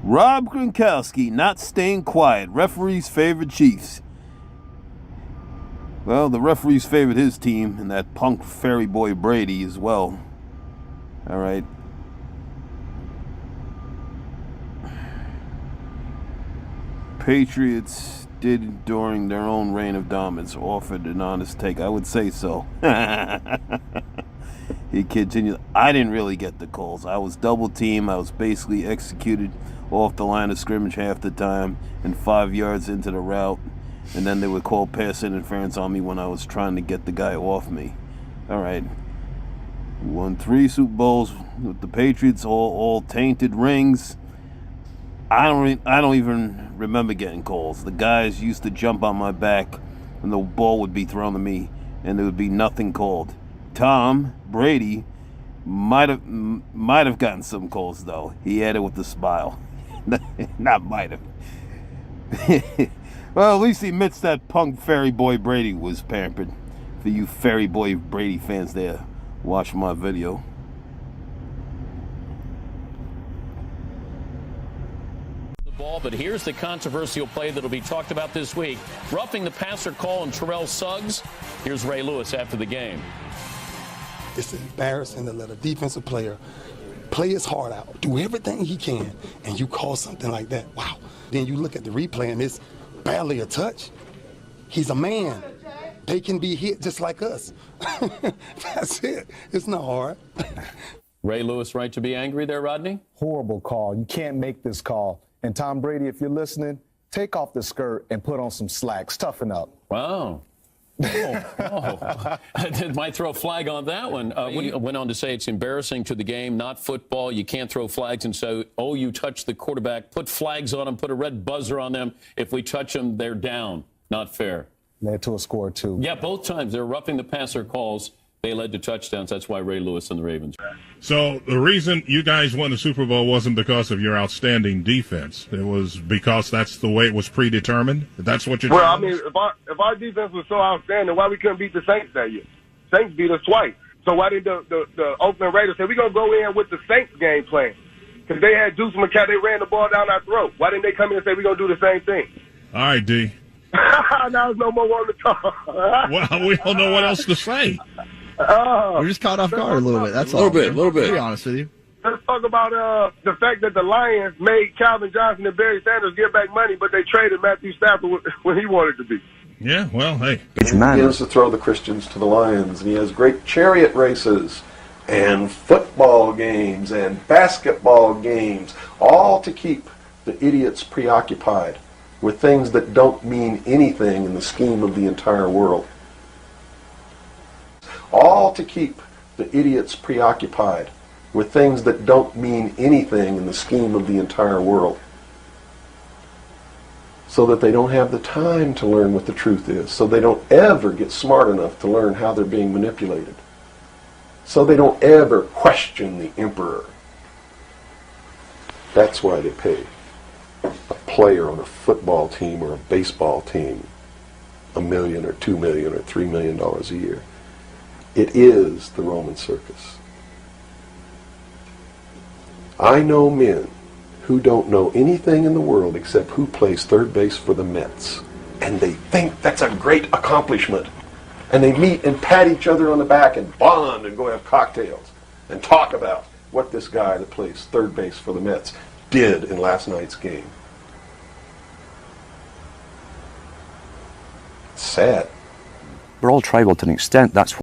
Rob Gronkowski not staying quiet. Referees favored Chiefs. Well, the referees favored his team and that punk fairy boy Brady as well. All right. Patriots did during their own reign of dominance offered an honest take. I would say so. He continued, I didn't really get the calls. I was double teamed. I was basically executed off the line of scrimmage half the time and 5 yards into the route. And then they would call pass interference on me when I was trying to get the guy off me. All right. Won 3 Super Bowls with the Patriots, all tainted rings. I don't even remember getting calls. The guys used to jump on my back and the ball would be thrown to me and there would be nothing called. Tom Brady might have gotten some calls though. He added with a smile. Not might have. Well, at least he admits that punk fairy boy Brady was pampered. For you fairy boy Brady fans there, watch my video. But here's the controversial play that'll be talked about this week. Roughing the passer call on Terrell Suggs. Here's Ray Lewis after the game. It's embarrassing to let a defensive player play his heart out, do everything he can, and you call something like that. Wow. Then you look at the replay and it's barely a touch. He's a man. They can be hit just like us. That's it. It's not hard. Ray Lewis, right to be angry there, Rodney? Horrible call. You can't make this call. And Tom Brady, if you're listening, take off the skirt and put on some slacks. Toughen up. Wow. I might throw a flag on that one. Went on to say it's embarrassing to the game, not football. You can't throw flags and say, oh, you touched the quarterback. Put flags on them. Put a red buzzer on them. If we touch them, they're down. Not fair. Led to a score, too. Yeah, both times. They're roughing the passer calls. They led to touchdowns. That's why Ray Lewis and the Ravens. So the reason you guys won the Super Bowl wasn't because of your outstanding defense. It was because that's the way it was predetermined. That's what you're. Well, I mean, if our defense was so outstanding, why we couldn't beat the Saints that year? Saints beat us twice. So why did the Oakland Raiders say we're gonna go in with the Saints game plan? Because they had Deuce McCall, they ran the ball down our throat. Why didn't they come in and say we're gonna do the same thing? All right, D. Now there's no more one to talk. Well, we don't know what else to say. We're just caught off guard a little bit. That's all. A little bit. To be honest with you. Let's talk about the fact that the Lions made Calvin Johnson and Barry Sanders give back money, but they traded Matthew Stafford when he wanted to be. Yeah, well, hey. He begins to throw the Christians to the lions, and he has great chariot races and football games and basketball games, all to keep the idiots preoccupied with things that don't mean anything in the scheme of the entire world. All to keep the idiots preoccupied with things that don't mean anything in the scheme of the entire world, so that they don't have the time to learn what the truth is, so they don't ever get smart enough to learn how they're being manipulated, so they don't ever question the emperor. That's why they pay a player on a football team or a baseball team $1 million or $2 million or $3 million a year. It is the Roman circus. I know men who don't know anything in the world except who plays third base for the Mets. And they think that's a great accomplishment. And they meet and pat each other on the back and bond and go have cocktails and talk about what this guy that plays third base for the Mets did in last night's game. It's sad. We're all tribal to an extent. That's